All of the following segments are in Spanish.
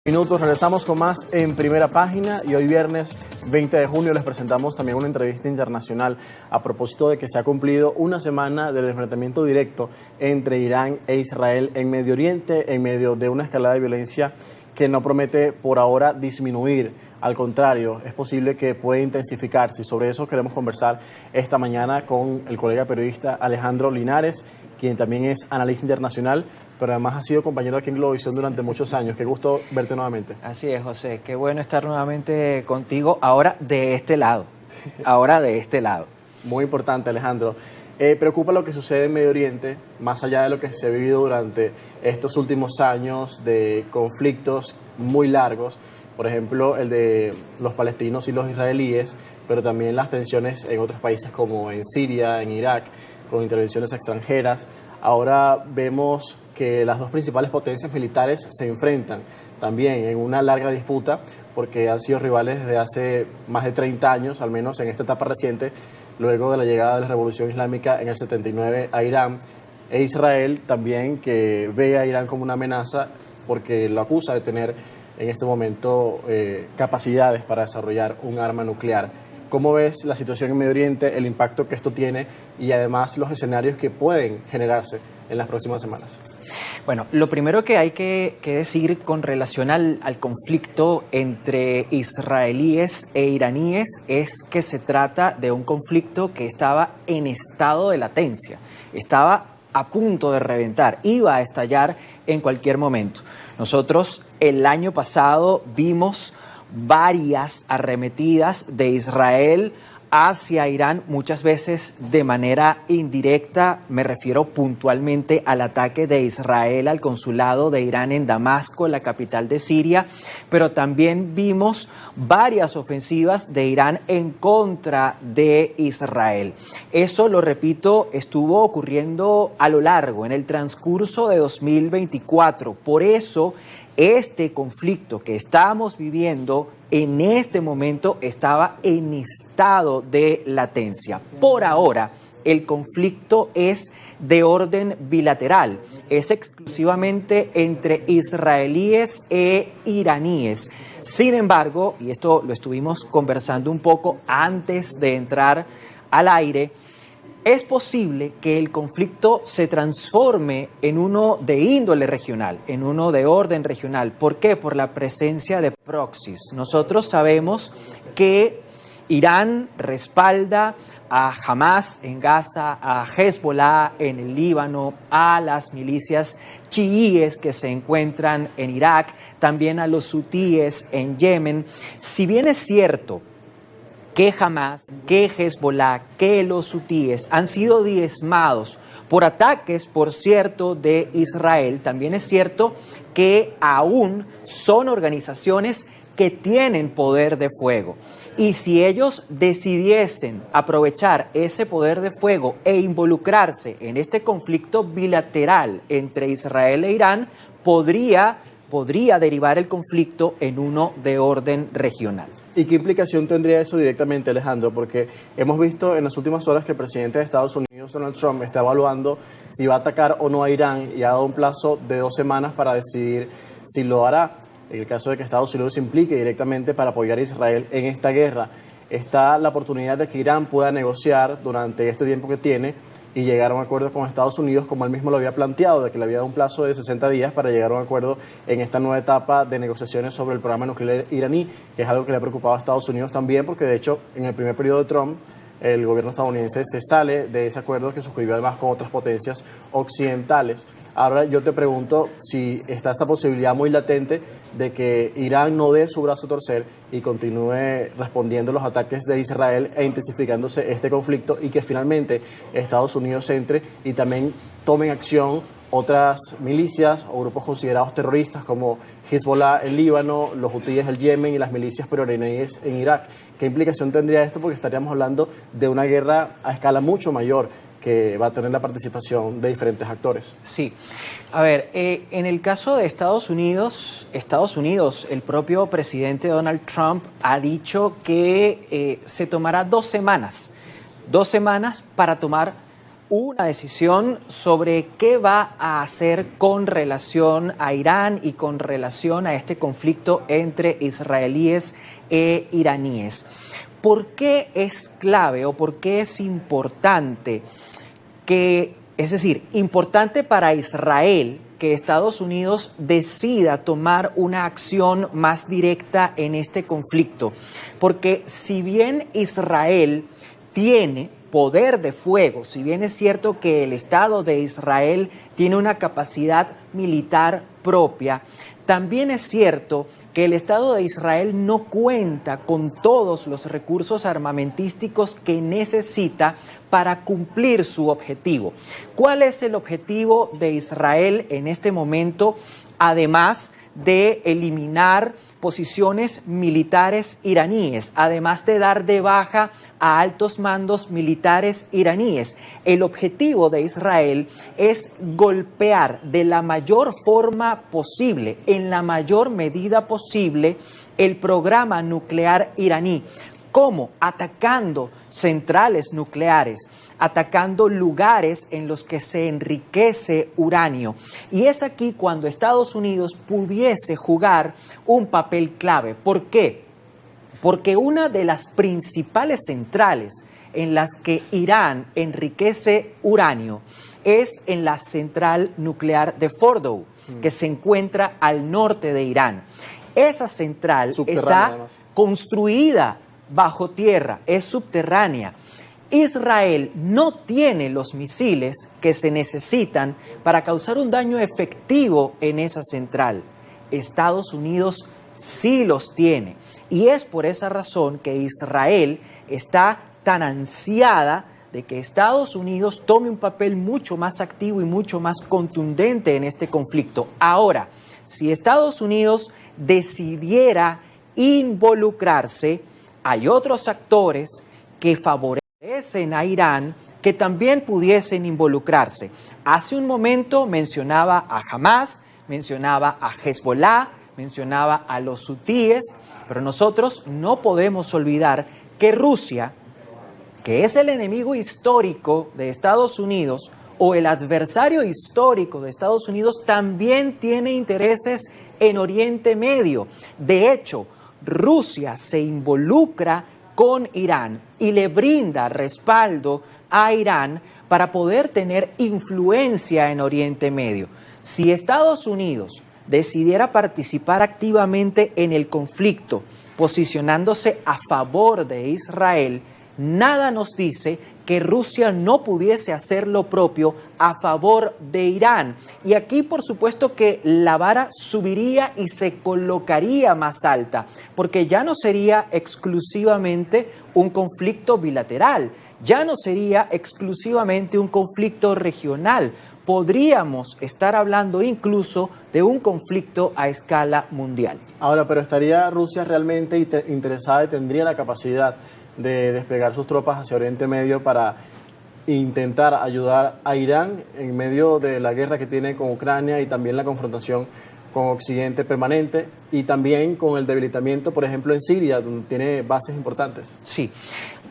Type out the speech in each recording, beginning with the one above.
Minutos, regresamos con más en Primera Página y hoy viernes 20 de junio les presentamos también una entrevista internacional a propósito de que se ha cumplido una semana del enfrentamiento directo entre Irán e Israel en Medio Oriente en medio de una escalada de violencia que no promete por ahora disminuir. Al contrario, es posible que pueda intensificarse y sobre eso queremos conversar esta mañana con el colega periodista Alejandro Linares, quien también es analista internacional, pero además ha sido compañero aquí en Globovisión durante muchos años. Qué gusto verte nuevamente. Así es, José. Qué bueno estar nuevamente contigo, ahora de este lado. Ahora de este lado. Muy importante, Alejandro. Preocupa lo que sucede en Medio Oriente, más allá de lo que se ha vivido durante estos últimos años de conflictos muy largos, por ejemplo, el de los palestinos y los israelíes, pero también las tensiones en otros países como en Siria, en Irak, con intervenciones extranjeras. Ahora vemos que las dos principales potencias militares se enfrentan también en una larga disputa porque han sido rivales desde hace más de 30 años, al menos en esta etapa reciente, luego de la llegada de la Revolución Islámica en el 79 a Irán, e Israel también, que ve a Irán como una amenaza porque lo acusa de tener en este momento capacidades para desarrollar un arma nuclear. ¿Cómo ves la situación en Medio Oriente, el impacto que esto tiene y además los escenarios que pueden generarse en las próximas semanas? Bueno, lo primero que hay que decir con relación al conflicto entre israelíes e iraníes es que se trata de un conflicto que estaba en estado de latencia, estaba a punto de reventar, iba a estallar en cualquier momento. Nosotros el año pasado vimos varias arremetidas de Israel hacia Irán, muchas veces de manera indirecta. Me refiero puntualmente al ataque de Israel al consulado de Irán en Damasco, la capital de Siria, pero también vimos varias ofensivas de Irán en contra de Israel. Eso, lo repito, estuvo ocurriendo a lo largo, en el transcurso de 2024. Por eso, este conflicto que estamos viviendo en este momento estaba en estado de latencia. Por ahora, el conflicto es de orden bilateral, es exclusivamente entre israelíes e iraníes. Sin embargo, y esto lo estuvimos conversando un poco antes de entrar al aire, es posible que el conflicto se transforme en uno de índole regional, en uno de orden regional. ¿Por qué? Por la presencia de proxies. Nosotros sabemos que Irán respalda a Hamas en Gaza, a Hezbollah en el Líbano, a las milicias chiíes que se encuentran en Irak, también a los hutíes en Yemen. Si bien es cierto que Hamas, que Hezbollah, que los hutíes han sido diezmados por ataques, por cierto, de Israel, también es cierto que aún son organizaciones que tienen poder de fuego. Y si ellos decidiesen aprovechar ese poder de fuego e involucrarse en este conflicto bilateral entre Israel e Irán, podría derivar el conflicto en uno de orden regional. ¿Y qué implicación tendría eso directamente, Alejandro? Porque hemos visto en las últimas horas que el presidente de Estados Unidos, Donald Trump, está evaluando si va a atacar o no a Irán y ha dado un plazo de 2 semanas para decidir si lo hará. En el caso de que Estados Unidos se implique directamente para apoyar a Israel en esta guerra, está la oportunidad de que Irán pueda negociar durante este tiempo que tiene y llegar a un acuerdo con Estados Unidos, como él mismo lo había planteado, de que le había dado un plazo de 60 días para llegar a un acuerdo en esta nueva etapa de negociaciones sobre el programa nuclear iraní, que es algo que le ha preocupado a Estados Unidos también, porque de hecho en el primer periodo de Trump, el gobierno estadounidense se sale de ese acuerdo que suscribió además con otras potencias occidentales. Ahora yo te pregunto si está esa posibilidad muy latente de que Irán no dé su brazo a torcer y continúe respondiendo los ataques de Israel e intensificándose este conflicto y que finalmente Estados Unidos entre y también tomen acción otras milicias o grupos considerados terroristas como Hezbollah en Líbano, los hutíes del Yemen y las milicias pro-iraníes en Irak. ¿Qué implicación tendría esto? Porque estaríamos hablando de una guerra a escala mucho mayor que va a tener la participación de diferentes actores. Sí. A ver, en el caso de Estados Unidos, el propio presidente Donald Trump ha dicho que se tomará 2 semanas para tomar una decisión sobre qué va a hacer con relación a Irán y con relación a este conflicto entre israelíes e iraníes. ¿Por qué es clave o por qué es importante importante para Israel que Estados Unidos decida tomar una acción más directa en este conflicto? Porque si bien Israel tiene poder de fuego, si bien es cierto que el Estado de Israel tiene una capacidad militar propia, también es cierto que el Estado de Israel no cuenta con todos los recursos armamentísticos que necesita para cumplir su objetivo. ¿Cuál es el objetivo de Israel en este momento, además de eliminar posiciones militares iraníes, además de dar de baja a altos mandos militares iraníes? El objetivo de Israel es golpear de la mayor forma posible, en la mayor medida posible, el programa nuclear iraní. ¿Cómo? Atacando centrales nucleares, atacando lugares en los que se enriquece uranio. Y es aquí cuando Estados Unidos pudiese jugar un papel clave. ¿Por qué? Porque una de las principales centrales en las que Irán enriquece uranio es en la central nuclear de Fordow, que se encuentra al norte de Irán. Esa central está construida bajo tierra, es subterránea. Israel no tiene los misiles que se necesitan para causar un daño efectivo en esa central. Estados Unidos sí los tiene. Y es por esa razón que Israel está tan ansiada de que Estados Unidos tome un papel mucho más activo y mucho más contundente en este conflicto. Ahora, si Estados Unidos decidiera involucrarse, hay otros actores que favorecen a Irán que también pudiesen involucrarse. Hace un momento mencionaba a Hamas, mencionaba a Hezbollah, mencionaba a los hutíes, pero nosotros no podemos olvidar que Rusia, que es el enemigo histórico de Estados Unidos o el adversario histórico de Estados Unidos, también tiene intereses en Oriente Medio. De hecho, Rusia se involucra con Irán y le brinda respaldo a Irán para poder tener influencia en Oriente Medio. Si Estados Unidos decidiera participar activamente en el conflicto, posicionándose a favor de Israel, nada nos dice que Rusia no pudiese hacer lo propio a favor de Irán. Y aquí, por supuesto, que la vara subiría y se colocaría más alta, porque ya no sería exclusivamente un conflicto bilateral, ya no sería exclusivamente un conflicto regional. Podríamos estar hablando incluso de un conflicto a escala mundial. Ahora, pero ¿estaría Rusia realmente interesada y tendría la capacidad de desplegar sus tropas hacia Oriente Medio para intentar ayudar a Irán en medio de la guerra que tiene con Ucrania y también la confrontación con Occidente permanente y también con el debilitamiento, por ejemplo, en Siria, donde tiene bases importantes? Sí.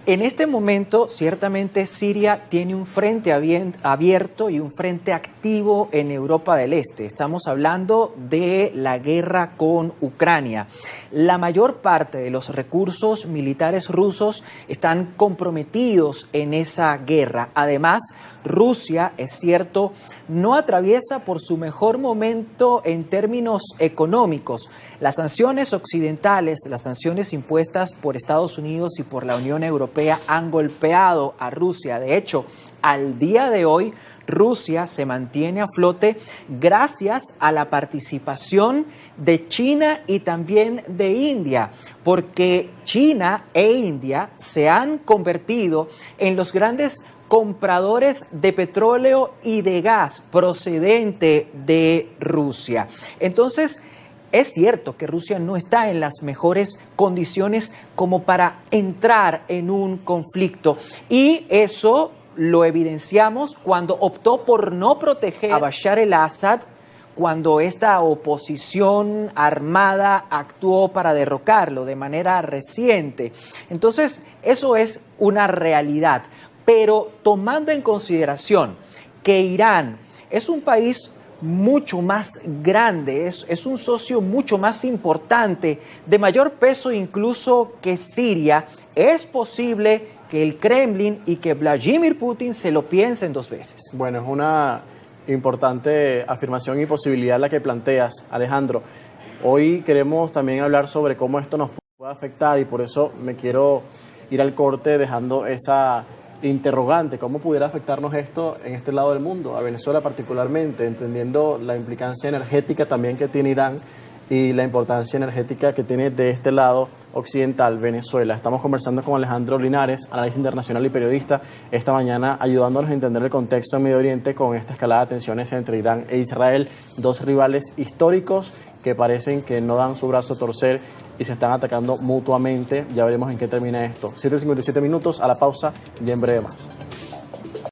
En este momento, ciertamente, Siria tiene un frente abierto y un frente activo en Europa del Este. Estamos hablando de la guerra con Ucrania. La mayor parte de los recursos militares rusos están comprometidos en esa guerra. Además, Rusia, es cierto, no atraviesa por su mejor momento en términos económicos. Las sanciones occidentales, las sanciones impuestas por Estados Unidos y por la Unión Europea han golpeado a Rusia. De hecho, al día de hoy, Rusia se mantiene a flote gracias a la participación de China y también de India, porque China e India se han convertido en los grandes compradores de petróleo y de gas procedente de Rusia. Entonces, es cierto que Rusia no está en las mejores condiciones como para entrar en un conflicto, y eso lo evidenciamos cuando optó por no proteger a Bashar el-Assad, cuando esta oposición armada actuó para derrocarlo de manera reciente. Entonces, eso es una realidad. pero tomando en consideración que Irán es un país mucho más grande, es un socio mucho más importante, de mayor peso incluso que Siria, es posible que el Kremlin y que Vladimir Putin se lo piensen dos veces. Bueno, es una importante afirmación y posibilidad la que planteas, Alejandro. Hoy queremos también hablar sobre cómo esto nos puede afectar y por eso me quiero ir al corte dejando esa interrogante, ¿cómo pudiera afectarnos esto en este lado del mundo, a Venezuela particularmente, entendiendo la implicancia energética también que tiene Irán y la importancia energética que tiene de este lado occidental, Venezuela? Estamos conversando con Alejandro Linares, analista internacional y periodista, esta mañana ayudándonos a entender el contexto en Medio Oriente con esta escalada de tensiones entre Irán e Israel, dos rivales históricos que parecen que no dan su brazo a torcer y se están atacando mutuamente. Ya veremos en qué termina esto. 7:57 minutos, a la pausa y en breve más.